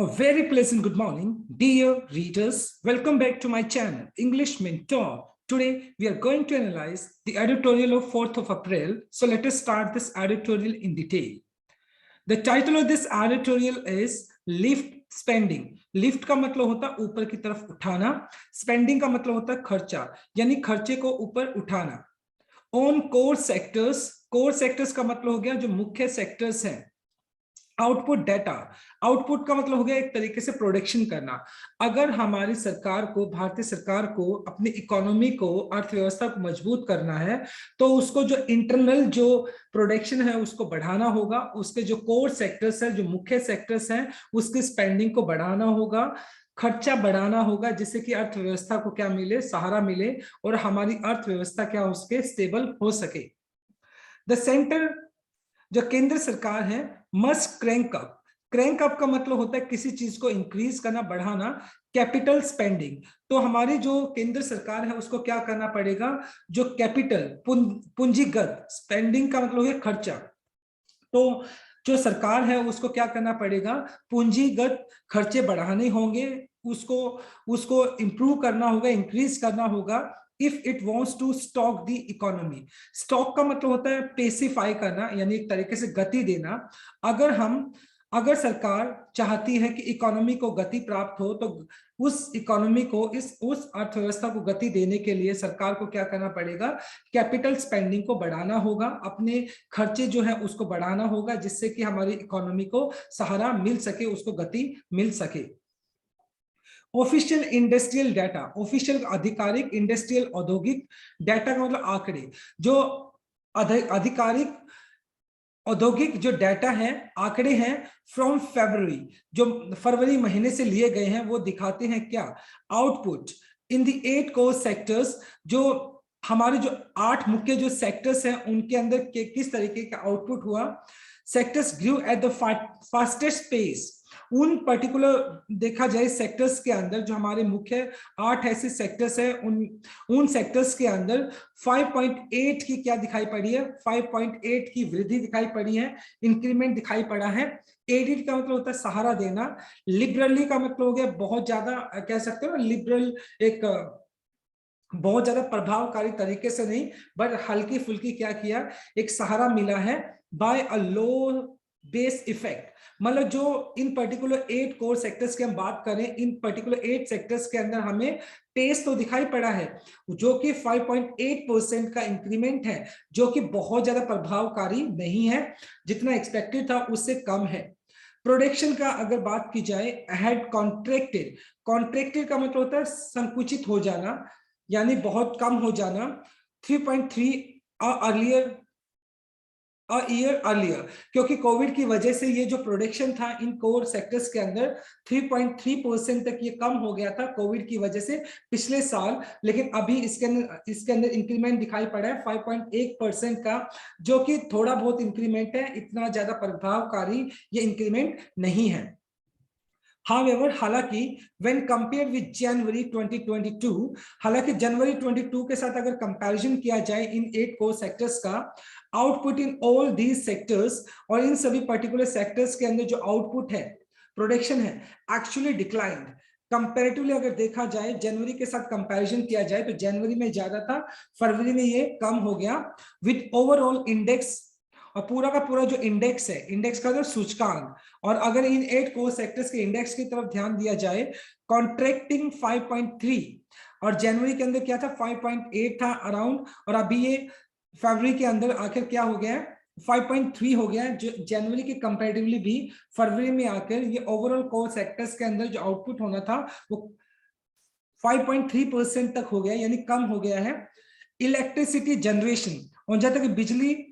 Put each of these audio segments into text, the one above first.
A very pleasant good morning, dear readers. Welcome back to my channel, English Mentor. Today, we are going to analyze the editorial of 4th of April. So let us start this editorial in detail. The title of this editorial is Lift Spending. Lift का मतलब होता है ऊपर की तरफ उठाना, spending का मतलब होता है खर्चा, यानी खर्चे को ऊपर उठाना. On core sectors का मतलब हो गया जो मुख्य सेक्टर्स हैं. आउटपुट डाटा, आउटपुट का मतलब हो गया एक तरीके से प्रोडक्शन करना. अगर हमारी सरकार को, भारतीय सरकार को अपनी इकोनॉमी को, अर्थव्यवस्था को मजबूत करना है तो उसको जो इंटरनल जो प्रोडक्शन है उसको बढ़ाना होगा. उसके जो कोर सेक्टर्स है, जो मुख्य सेक्टर्स हैं, उसकी स्पेंडिंग को बढ़ाना होगा, खर्चा बढ़ाना होगा, जिससे कि अर्थव्यवस्था को क्या मिले, सहारा मिले और हमारी अर्थव्यवस्था क्या उसके स्टेबल हो सके. द सेंटर, जो केंद्र सरकार है, मस्ट क्रैंक अप का मतलब होता है किसी चीज को इंक्रीज करना, बढ़ाना. कैपिटल स्पेंडिंग, तो हमारी जो केंद्र सरकार है उसको क्या करना पड़ेगा, जो कैपिटल पूंजीगत स्पेंडिंग का मतलब है खर्चा. तो जो सरकार है उसको क्या करना पड़ेगा, पूंजीगत खर्चे बढ़ाने होंगे, उसको इंप्रूव करना होगा, इंक्रीज करना होगा. If it wants to stock the economy, stock का मतलब होता है पेसिफाई करना, यानी एक तरीके से गति देना. अगर सरकार चाहती है कि इकोनॉमी को गति प्राप्त हो तो उस इकोनॉमी को, उस अर्थव्यवस्था को गति देने के लिए सरकार को क्या करना पड़ेगा, कैपिटल स्पेंडिंग को बढ़ाना होगा, अपने खर्चे जो है उसको बढ़ाना होगा, जिससे कि हमारी इकोनॉमी को सहारा मिल सके, उसको गति मिल सके. ऑफिशियल इंडस्ट्रियल डाटा, ऑफिशियल आधिकारिक, इंडस्ट्रियल औद्योगिक डाटा का मतलब आंकड़े. जो आधिकारिक औद्योगिक जो डाटा है, आंकड़े हैं फ्रॉम फरवरी, जो फरवरी महीने से लिए गए हैं, वो दिखाते हैं क्या, output in the 8 core sectors. जो हमारे जो 8 मुख्य जो सेक्टर्स हैं उनके अंदर किस तरीके का आउटपुट हुआ. Sectors grew at the fastest pace. उन पर्टिकुलर देखा जाए सेक्टर्स के अंदर, जो हमारे मुख्य 8 ऐसे सेक्टर्स हैं, उन सेक्टर्स के अंदर 5.8 की क्या दिखाई पड़ी है, 5.8 की वृद्धि दिखाई पड़ी है, इंक्रीमेंट दिखाई पड़ा है. एडिट का मतलब होता है सहारा देना. लिबरली का मतलब हो गया बहुत ज्यादा, कह सकते हो लिबरल, एक बहुत ज्यादा प्रभावकारी तरीके से नहीं, बट हल्की फुल्की क्या किया, एक सहारा मिला है. बाय अ लो बेस इफेक्ट, मतलब जो इन पर्टिकुलर 8 कोर सेक्टर्स की हम बात करें, इन पर्टिकुलर 8 सेक्टर्स के अंदर हमें पेस तो दिखाई पड़ा है, जो कि 5.8% का इंक्रीमेंट है, जो कि बहुत ज्यादा प्रभावकारी नहीं है, जितना एक्सपेक्टेड था उससे कम है. प्रोडक्शन का अगर बात की जाए, अहेड कॉन्ट्रैक्टेड का मतलब होता है संकुचित हो जाना, यानी बहुत कम हो जाना. 3.3 ईयर अर्लियर, क्योंकि कोविड की वजह से ये जो प्रोडक्शन था इन कोर सेक्टर्स के अंदर 3.3% तक ये कम हो गया था कोविड की वजह से पिछले साल. लेकिन अभी इसके अंदर इंक्रीमेंट दिखाई पड़ा है 5.1% का, जो कि थोड़ा बहुत इंक्रीमेंट है, इतना ज्यादा प्रभावकारी ये इंक्रीमेंट नहीं है. However, हालांकि when compared with January 2022, हालांकि जनवरी 22 के साथ अगर कंपैरिजन किया जाए इन 8 कोर सेक्टर्स का, output in all these sectors, और इन सभी पर्टिकुलर सेक्टर्स के अंदर जो आउटपुट है, प्रोडक्शन है, एक्चुअली डिक्लाइंड. कंपैरेटिवली अगर देखा जाए, जनवरी के साथ कंपैरिजन किया जाए तो जनवरी में ज्यादा था, फरवरी में ये कम हो गया. विद ओवरऑल इंडेक्स, और पूरा का पूरा जो इंडेक्स है, इंडेक्स का जो सूचकांक, और अगर इन 8 कोर सेक्टर्स के इंडेक्स की तरफ ध्यान दिया जाए, कॉन्ट्रैक्टिंग 5.3, और जनवरी के अंदर क्या था, 5.8 था अराउंड, और अभी ये फरवरी के अंदर आखिर क्या हो गया है, 5.3 हो गया है. जो जनवरी के कंपैरेटिवली भी फरवरी में आकर ये ओवरऑल कोर सेक्टर्स के अंदर जो आउटपुट होना था वो 5.3% तक हो गया, यानी कम हो गया है. इलेक्ट्रिसिटी जनरेशन, और जहां तक बिजली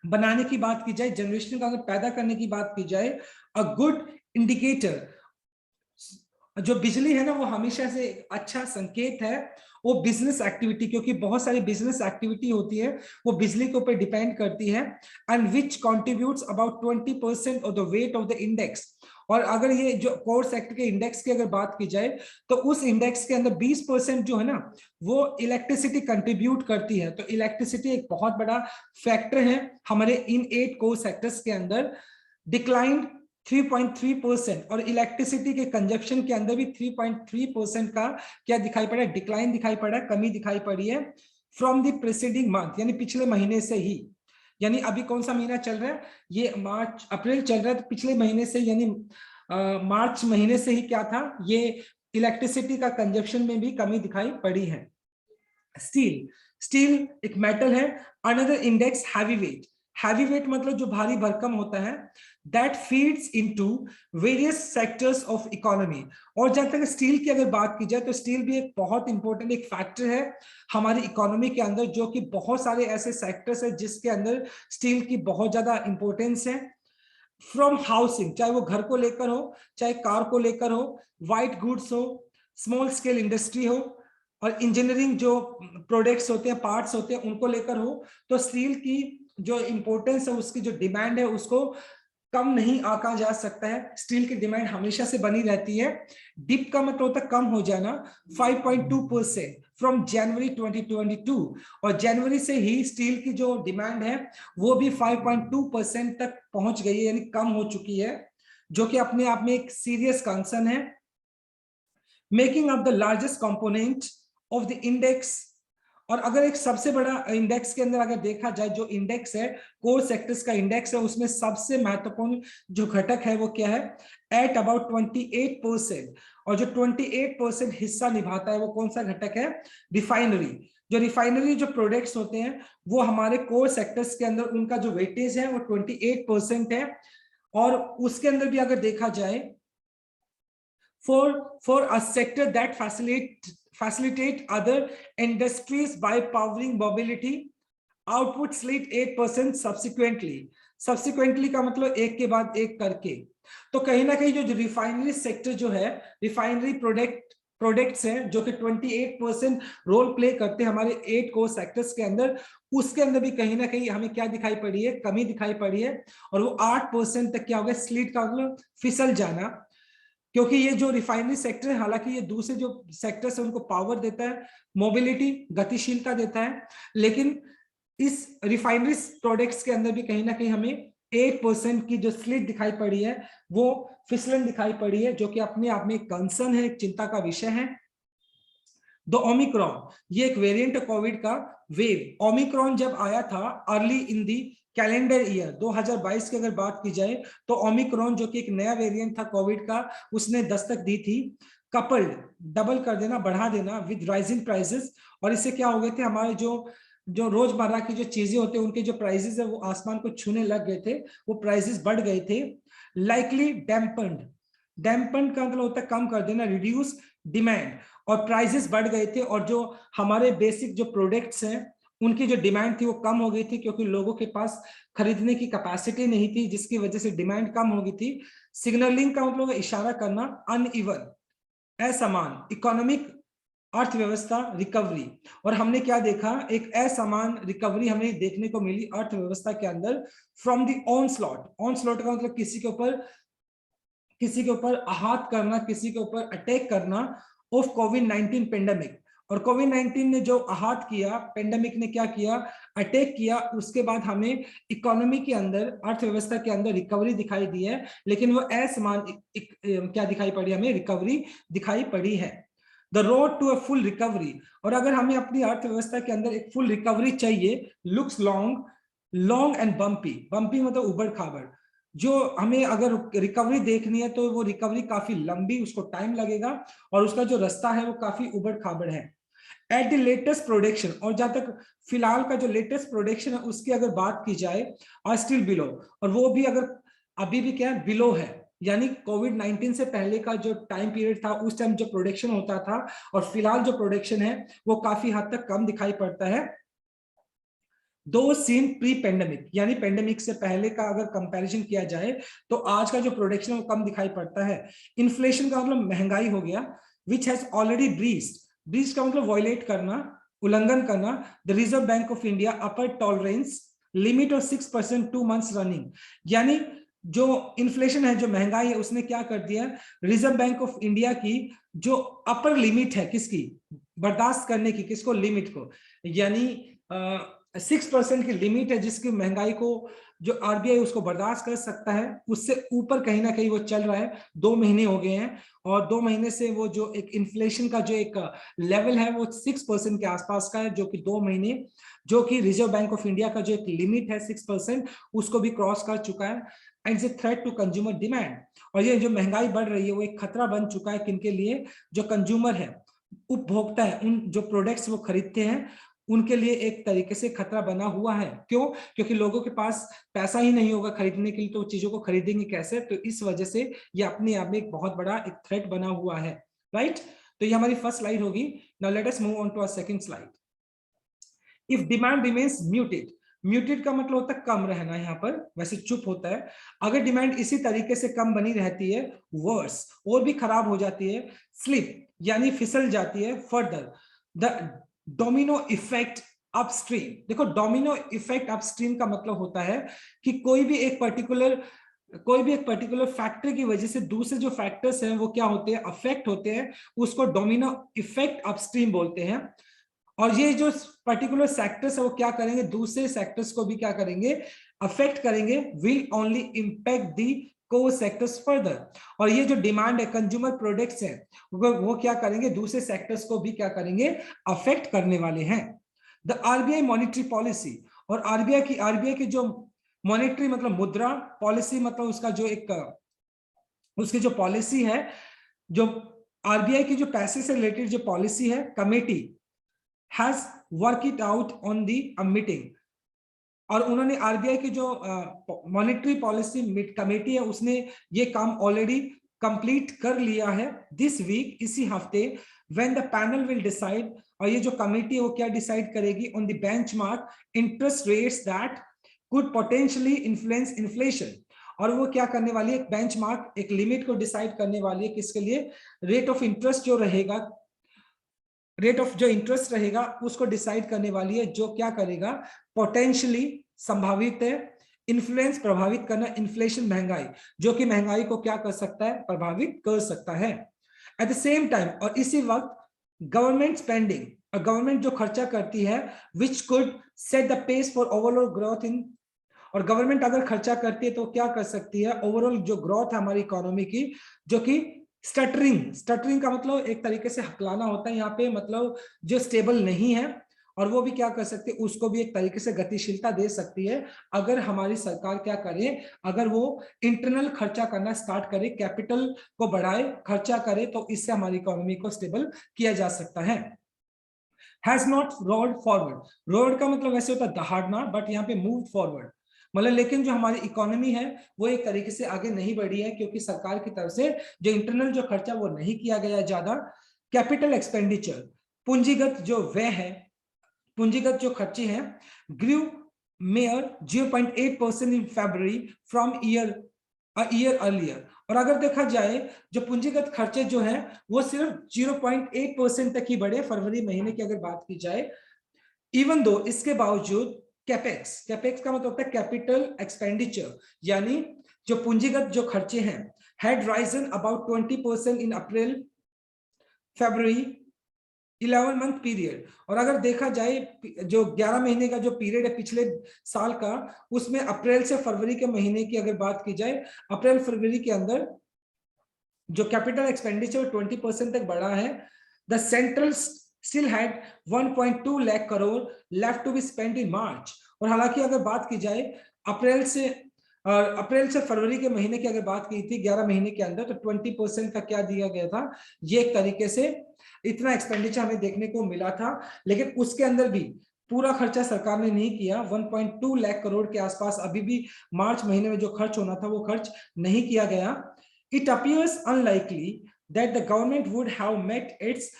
बनाने की बात की जाए, जनरेशन का अगर पैदा करने की बात की जाए, अ गुड इंडिकेटर, जो बिजली है ना वो हमेशा से अच्छा संकेत है, वो बिजनेस एक्टिविटी, क्योंकि बहुत सारी बिजनेस एक्टिविटी होती है वो बिजली के ऊपर डिपेंड करती है. And which contributes about 20% of the weight of the index. और अगर ये जो कोर सेक्टर के इंडेक्स की अगर बात की जाए तो उस इंडेक्स के अंदर 20% जो है ना वो इलेक्ट्रिसिटी कंट्रीब्यूट करती है. तो इलेक्ट्रिसिटी एक बहुत बड़ा फैक्टर है हमारे इन 8 कोर सेक्टर्स के अंदर. डिक्लाइन 3.3%, और इलेक्ट्रिसिटी के कंजप्शन के अंदर भी 3.3% का क्या दिखाई पड़ा है, डिक्लाइन दिखाई पड़ा है, कमी दिखाई पड़ी है फ्रॉम द प्रीसीडिंग मंथ, यानी पिछले महीने से ही। यानी अभी कौन सा महीना चल रहा है, ये मार्च अप्रैल चल रहा है, तो पिछले महीने से यानी मार्च महीने से ही क्या था, ये इलेक्ट्रिसिटी का कंजप्शन में भी कमी दिखाई पड़ी है। स्टील, स्टील एक मेटल है। Another index heavy weight, heavy weight मतलब जो भारी भरकम होता है, that feeds into various sectors of economy. और जहां तक स्टील की अगर बात की जाए तो स्टील भी एक बहुत इंपॉर्टेंट एक फैक्टर है हमारी इकोनॉमी के अंदर, जो कि बहुत सारे ऐसे सेक्टर्स है जिसके अंदर स्टील की बहुत ज्यादा इंपॉर्टेंस है। फ्रॉम हाउसिंग, चाहे वो घर को लेकर हो, चाहे कार को लेकर हो, वाइट गुड्स हो, स्मॉल स्केल इंडस्ट्री हो, और इंजीनियरिंग जो प्रोडक्ट्स होते हैं, पार्ट्स होते हैं, उनको लेकर हो, तो स्टील की जो इंपॉर्टेंस है, उसकी जो डिमांड है, उसको कम नहीं आंका जा सकता है। स्टील की डिमांड हमेशा से बनी रहती है। डिप का मतलब होता है कम हो जाना, 5.2% फ्रॉम जनवरी 2022, और जनवरी से ही स्टील की जो डिमांड है वो भी 5.2% तक पहुंच गई है, यानी कम हो चुकी है, जो कि अपने आप में एक सीरियस कंसर्न है। Making up the largest component of the index, और अगर एक सबसे बड़ा इंडेक्स के अंदर अगर देखा जाए, जो इंडेक्स है कोर सेक्टर्स का इंडेक्स है, उसमें सबसे महत्वपूर्ण जो घटक है वो क्या है, एट अबाउट 28%, और जो 28% हिस्सा निभाता है वो कौन सा घटक है, रिफाइनरी। जो रिफाइनरी जो प्रोडक्ट्स होते हैं वो हमारे कोर सेक्टर्स के अंदर उनका जो वेटेज है वो 28% है। और उसके अंदर भी अगर देखा जाए, for a sector that facilitate other industries by powering mobility, output slid 8% subsequently का मतलब एक के बाद एक करके। तो कहीं ना कहीं जो रिफाइनरी सेक्टर जो है, रिफाइनरी प्रोडक्ट्स हैं जो कि 28% रोल प्ले करते हैं हमारे 8 कोर सेक्टर्स के अंदर, उसके अंदर भी कहीं ना कहीं हमें क्या दिखाई पड़ी है, कमी दिखाई पड़ी है। और वो 8% तक क्या हो गया, स्लिट का मतलब फिसल जाना, क्योंकि ये जो रिफाइनरी सेक्टर है, हालांकि ये दूसरे जो सेक्टर्स है उनको पावर देता है, मोबिलिटी गतिशीलता देता है, लेकिन इस रिफाइनरी प्रोडक्ट्स के अंदर भी कहीं ना कहीं हमें 8% की जो स्लिट दिखाई पड़ी है, वो फिसलन दिखाई पड़ी है, जो कि अपने आप में एक कंसर्न है, एक चिंता का विषय है। द ओमिक्रॉन, ये एक वेरिएंट है कोविड का वेव। ओमिक्रॉन जब आया था early in the calendar year 2022 की अगर बात की जाए, तो ओमिक्रॉन जो कि एक नया वेरिएंट था कोविड का, उसने दस्तक दी थी। कपल्ड, डबल कर देना, बढ़ा देना विद राइजिंग प्राइसेस, और इससे क्या हो गए थे, हमारे जो जो रोजमर्रा की जो चीजें होते हैं उनके जो प्राइसेस है वो आसमान को छूने लग गए थे, वो प्राइसेस बढ़ गए थे। लाइकली डैम्पन्ड, डैम्पन्ड का मतलब होता है कम कर देना, रिड्यूस डिमांड, और प्राइसेस बढ़ गए थे, और जो हमारे बेसिक जो प्रोडक्ट्स हैं उनकी जो डिमांड थी वो कम हो गई थी, क्योंकि लोगों के पास खरीदने की कैपेसिटी नहीं थी, जिसकी वजह से डिमांड कम हो गई थी। सिग्नलिंग का मतलब इशारा करना, अनइवन, असमान इकोनॉमिक अर्थव्यवस्था रिकवरी। और हमने क्या देखा, एक असमान रिकवरी हमें देखने को मिली अर्थव्यवस्था के अंदर फ्रॉम द ऑनस्लॉट। ऑनस्लॉट का मतलब किसी के ऊपर आहत करना, किसी के ऊपर अटैक करना, ऑफ कोविड-19 पेंडेमिक। और कोविड-19 ने जो आहत किया, पेंडेमिक ने क्या किया, अटैक किया, उसके बाद हमें इकोनॉमी के अंदर, अर्थव्यवस्था के अंदर रिकवरी दिखाई दी है, लेकिन वो असमान क्या दिखाई पड़ी, हमें रिकवरी दिखाई पड़ी है। The road to a full recovery, और अगर हमें अपनी अर्थव्यवस्था के अंदर एक फुल रिकवरी चाहिए, looks long, long and bumpy, bumpy मतलब उबड़ खाबड़। जो हमें अगर रिकवरी देखनी है तो वो रिकवरी काफी लंबी, उसको टाइम लगेगा, और उसका जो रास्ता है वो काफी उबड़ खाबड़ है। एट द लेटेस्ट प्रोडक्शन, और जहां तक फिलहाल का जो लेटेस्ट प्रोडक्शन है उसकी अगर बात की जाए, आर स्टिल बिलो, और वो भी अगर अभी भी क्या है, बिलो है, यानी कोविड-19 से पहले का जो टाइम पीरियड था उस टाइम जो प्रोडक्शन होता था और फिलहाल जो प्रोडक्शन है वो काफी हद तक कम दिखाई पड़ता है। दो सीन प्री पेंडेमिक, यानी पेंडेमिक से पहले का अगर कंपैरिजन किया जाए तो आज का जो प्रोडक्शन है वो कम दिखाई पड़ता है। इन्फ्लेशन का मतलब महंगाई हो गया, विच हैज ऑलरेडी ब्रीच्ड का मतलब वॉयलेट करना, उल्लंघन करना, the reserve bank of India upper tolerance limit of 6% 2 months running. यानी जो इन्फ्लेशन है, जो महंगाई है, उसने क्या कर दिया, रिजर्व बैंक ऑफ इंडिया की जो अपर लिमिट है, किसकी, बर्दाश्त करने की, किसको, लिमिट को, यानी 6% की लिमिट है जिसकी महंगाई को जो आरबीआई उसको बर्दाश्त कर सकता है, उससे ऊपर कहीं ना कहीं वो चल रहा है। 2 महीने हो गए हैं और 2 महीने से वो जो एक इन्फ्लेशन का जो एक लेवल है वो 6% के आसपास का है, जो कि 2 महीने जो कि रिजर्व बैंक ऑफ इंडिया का जो एक लिमिट है 6% उसको भी क्रॉस कर चुका है। And it's a threat to consumer demand. और ये जो महंगाई बढ़ रही है वो एक खतरा बन चुका है किनके लिए, जो कंज्यूमर है, उपभोक्ता है, उन जो प्रोडक्ट्स वो खरीदते हैं उनके लिए एक तरीके से खतरा बना हुआ है। क्यों? क्योंकि लोगों के पास पैसा ही नहीं होगा खरीदने के लिए, तो चीजों को खरीदेंगे कैसे? तो इस वजह से ये अपने आप में एक बहुत बड़ा एक थ्रेट बना हुआ है, राइट? तो ये हमारी फर्स्ट स्लाइड होगी। Now let us move on to our second slide. If demand remains muted, muted का मतलब होता है कम रहना, यहाँ पर वैसे चुप होता है। अगर डिमांड इसी तरीके से कम बनी रहती है, वर्स और भी खराब हो जाती है, स्लिप यानी फिसल जाती है, further the domino effect upstream. देखो डोमिनो इफेक्ट अपस्ट्रीम का मतलब होता है कि कोई भी एक पर्टिकुलर फैक्टर की वजह से दूसरे जो फैक्टर्स हैं वो क्या होते हैं, अफेक्ट होते हैं, उसको डोमिनो इफेक्ट अपस्ट्रीम बोलते हैं। और ये जो पर्टिकुलर सेक्टर्स है वो क्या करेंगे, दूसरे सेक्टर्स को भी क्या करेंगे, अफेक्ट करेंगे, विल ओनली इंपैक्ट दी को सेक्टर्स फर्दर। और ये जो डिमांड है, कंज्यूमर प्रोडक्ट्स हैं, वो क्या करेंगे, दूसरे सेक्टर्स को भी क्या करेंगे, अफेक्ट करने वाले हैं। द आरबीआई मॉनिटरी पॉलिसी, और आरबीआई की जो मॉनिटरी मतलब मुद्रा, पॉलिसी मतलब उसका जो एक उसकी जो पॉलिसी है, जो आरबीआई की जो पैसे से रिलेटेड जो पॉलिसी है, committee has work it out on the meeting। और उन्होंने आरबीआई की जो मॉनेटरी पॉलिसी कमेटी है उसने ये काम ऑलरेडी कंप्लीट कर लिया है दिस वीक, इसी हफ्ते। When the panel will decide, और ये जो कमेटी है वो क्या डिसाइड करेगी, on the benchmark interest rates that could potentially influence inflation. और वो क्या करने वाली है, एक बेंचमार्क, एक लिमिट को डिसाइड करने वाली है, किसके लिए, रेट ऑफ इंटरेस्ट जो रहेगा, रेट ऑफ जो इंटरेस्ट रहेगा उसको डिसाइड करने वाली है, जो क्या करेगा, पोटेंशियली संभावित है, इन्फ्लुएंस प्रभावित करना, इन्फ्लेशन महंगाई, जो कि महंगाई को क्या कर सकता है, प्रभावित कर सकता है। एट द सेम टाइम, और इसी वक्त गवर्नमेंट स्पेंडिंग, गवर्नमेंट जो खर्चा करती है, which could set the pace for overall growth in, और गवर्नमेंट अगर खर्चा करती है तो क्या कर सकती है, ओवरऑल जो ग्रोथ है हमारी इकोनॉमी की, जो कि स्टटरिंग का मतलब एक तरीके से हकलाना होता है यहाँ पे, मतलब जो स्टेबल नहीं है, और वो भी क्या कर सकती है, उसको भी एक तरीके से गतिशीलता दे सकती है अगर हमारी सरकार क्या करे, अगर वो इंटरनल खर्चा करना स्टार्ट करे, कैपिटल को बढ़ाए, खर्चा करे, तो इससे हमारी इकोनॉमी को स्टेबल किया जा सकता है। Has not road forward, road का मतलब वैसे होता है दहाड़ना, बट यहाँ पे मूव फॉरवर्ड, मतलब लेकिन जो हमारी इकोनॉमी है वो एक तरीके से आगे नहीं बढ़ी है, क्योंकि सरकार की तरफ से जो इंटरनल जो खर्चा वो नहीं किया गया ज्यादा। कैपिटल एक्सपेंडिचर, पूंजीगत जो व्यय है, पूंजीगत जो खर्चे हैं, grew mere 0.8% in February from year earlier. और अगर देखा जाए जो पूंजीगत खर्चे जो है वो सिर्फ 0.8% तक ही बढ़े फरवरी महीने की अगर बात की जाए, इवन दो, इसके बावजूद कैपेक्स का मतलब होता है कैपिटल एक्सपेंडिचर, यानी जो पूंजीगत जो खर्चे हैं, had Ryzen about 20% in April February 11 month period. और अगर देखा जाए जो 11 महीने का जो पीरियड है पिछले साल का, उसमें अप्रैल से फरवरी के महीने की अगर बात की जाए, अप्रैल फरवरी के अंदर जो कैपिटल एक्सपेंडिचर 20% तक बढ़ा है। The central still had 1.2 lakh crore left to be spent in March. और हालांकि अगर बात की जाए अप्रैल से फरवरी के महीने की अगर बात की थी 11 महीने के अंदर, तो 20% का क्या दिया गया था, ये एक तरीके से इतना एक्सपेंडिचर हमें देखने को मिला था। लेकिन उसके अंदर भी पूरा खर्चा सरकार ने नहीं किया, 1.2 लाख करोड़ के आसपास अभी भी मार्च महीने में जो खर्च होना था वो खर्च नहीं किया गया। It appears unlikely that the government would have met its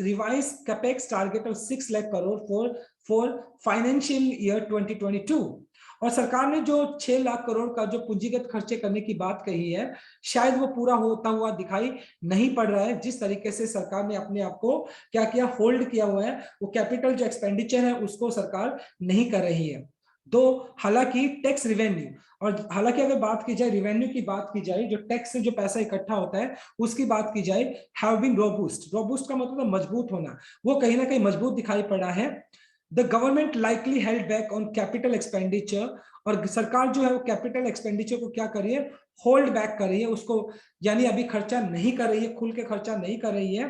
revised capex target of 6 lakh crore for financial year 2022। और सरकार ने जो 6 लाख करोड़ का जो पूंजीगत खर्चे करने की बात कही है, शायद वो पूरा होता हुआ दिखाई नहीं पड़ रहा है। जिस तरीके से सरकार ने अपने आप को क्या किया, होल्ड किया हुआ है, वो कैपिटल जो एक्सपेंडिचर है उसको सरकार नहीं कर रही है। दो हालांकि टैक्स रिवेन्यू, और हालांकि अगर बात की जाए रिवेन्यू की बात की जाए, जो टैक्स से जो पैसा इकट्ठा होता है उसकी बात की जाए, हैव बीन रोबूस्ट, रोबूस्ट का मतलब मजबूत होना, वो कहीं ना कहीं मजबूत दिखाई पड़ा है। The government likely held back on capital expenditure, और सरकार जो है वो कैपिटल एक्सपेंडिचर को क्या कर रही है, होल्ड बैक कर रही है उसको, यानी अभी खर्चा नहीं कर रही है, खुल के खर्चा नहीं कर रही है,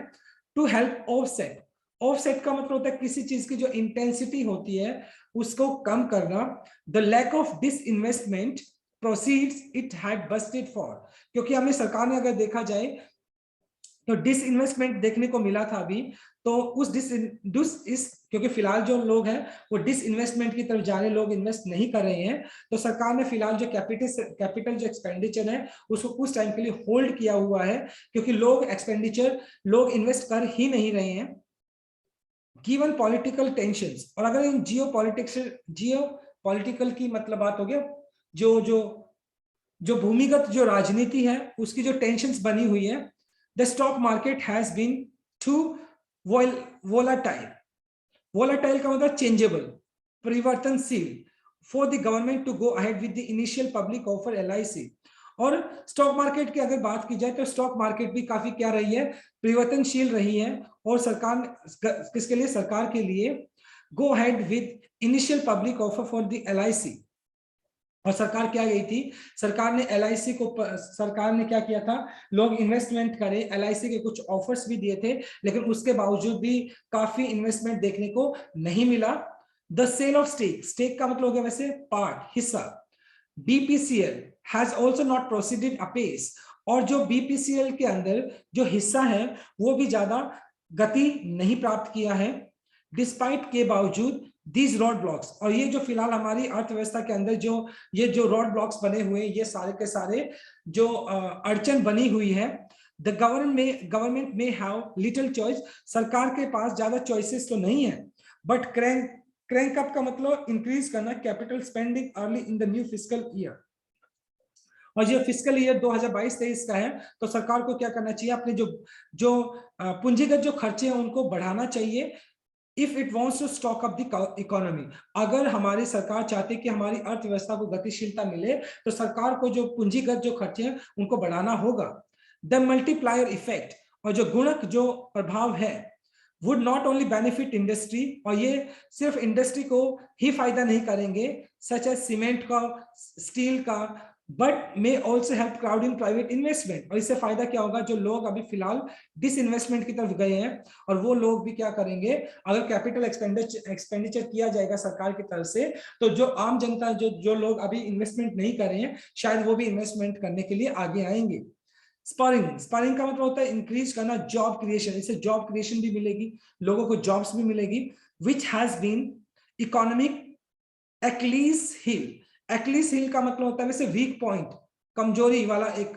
टू हेल्प ऑफसेट। ऑफसेट का मतलब होता है किसी चीज की जो इंटेंसिटी होती है उसको कम करना। The lack of disinvestment proceeds it had budgeted for, क्योंकि हमें सरकार ने अगर देखा जाए तो डिसइन्वेस्टमेंट देखने को मिला था अभी, तो उस क्योंकि फिलहाल जो लोग हैं वो डिसइन्वेस्टमेंट की तरफ जा रहे, लोग इन्वेस्ट नहीं कर रहे हैं, तो सरकार ने फिलहाल जो कैपिटल जो एक्सपेंडिचर है उसको कुछ टाइम के लिए होल्ड किया हुआ है, क्योंकि लोग इन्वेस्ट कर ही नहीं रहे हैं गिवन पॉलिटिकल टेंशंस। और अगर इन जियो पॉलिटिकल की मतलब बात हो गया, जो जो जो भूमिगत जो राजनीति है उसकी जो टेंशंस बनी हुई है, the stock market has been too volatile. Volatile का मतलब चेंजेबल, परिवर्तनशील, for the government to go ahead with the initial public offer LIC। और स्टॉक मार्केट की अगर बात की जाए तो स्टॉक मार्केट भी काफी क्या रही है, परिवर्तनशील रही है, और सरकार किसके लिए, सरकार के लिए, गो ahead with initial public offer for the LIC। और सरकार क्या गई थी, सरकार ने LIC को, सरकार ने क्या किया था, लोग इन्वेस्टमेंट करें, LIC के कुछ ऑफर्स भी दिए थे, लेकिन उसके बावजूद भी काफी इन्वेस्टमेंट देखने को नहीं मिला। The sale of stake, stake का मतलब हो गया वैसे पार्ट, हिस्सा। BPCL has also not proceeded apace, और जो BPCL के अंदर जो हिस्सा है वो भी ज्यादा गति नहीं प्राप्त किया है, डिस्पाइट के बावजूद दीज रॉड ब्लॉक्स। और ये जो फिलहाल हमारी अर्थव्यवस्था के अंदर ये जो रॉड ब्लॉक्स बने हुए, ये सारे के सारे जो अड़चन बनी हुई है, द गवर्नमेंट में हैव लिटिल चॉइस, सरकार के पास ज्यादा चॉइसेस तो नहीं है, बट क्रैंक अप का मतलब इंक्रीज करना capital spending early in the new fiscal year. और ये फिस्कल ईयर 2022-23 का है, तो सरकार को क्या करना चाहिए, अपने जो पूंजीगत जो खर्चे हैं उनको बढ़ाना चाहिए, if it wants to stock up the economy. अगर हमारी सरकार चाहती है कि हमारी अर्थव्यवस्था को गतिशीलता मिले, तो सरकार को जो पूंजीगत जो खर्चे हैं उनको बढ़ाना होगा। द मल्टीप्लायर इफेक्ट, और जो गुणक जो प्रभाव है, would not only benefit industry, और ये सिर्फ इंडस्ट्री को ही फायदा नहीं करेंगे, सच एज सीमेंट का, स्टील का, but may also help crowding private investment. और इससे फायदा क्या होगा, जो लोग अभी फिलहाल डिसइन्वेस्टमेंट की तरफ गए हैं, और वो लोग भी क्या करेंगे, अगर कैपिटल एक्सपेंडिचर किया जाएगा सरकार की तरफ से, तो जो आम जनता, जो लोग अभी इन्वेस्टमेंट नहीं कर रहे हैं, शायद वो भी इन्वेस्टमेंट करने के लिए आगे आएंगे। स्पारिंग का मतलब होता है इंक्रीज करना, जॉब क्रिएशन, इससे जॉब क्रिएशन भी मिलेगी, लोगों को जॉब्स भी मिलेगी, which has been economic Achilles heel का मतलब होता है वैसे वीक पॉइंट, कमजोरी वाला, एक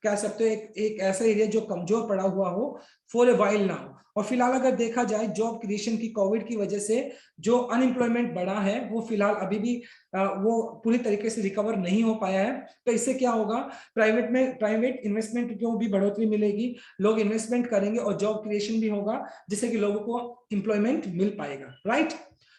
कह सकते हो एक ऐसा एरिया जो कमजोर पड़ा हुआ हो, फॉर ए वाइल नाउ। और फिलहाल अगर देखा जाए जॉब क्रिएशन की, कोविड की वजह से जो अनएम्प्लॉयमेंट बढ़ा है वो फिलहाल अभी भी वो पूरी तरीके से रिकवर नहीं हो पाया है। तो इससे क्या होगा, प्राइवेट इन्वेस्टमेंट को भी बढ़ोतरी मिलेगी, लोग इन्वेस्टमेंट करेंगे और जॉब क्रिएशन भी होगा, जिससे कि लोगों को एम्प्लॉयमेंट मिल पाएगा, राइट।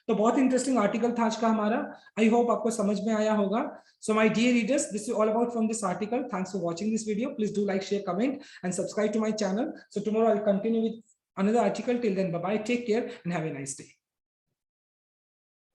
तो बहुत इंटरेस्टिंग आर्टिकल था आज का हमारा, आई होप आपको समझ में आया होगा। So my dear readers, this is all about from this article. Thanks for watching this video. Please do like, share, comment and subscribe to my channel. So tomorrow I'll continue with another article. Till then, bye bye, take care and have a nice day.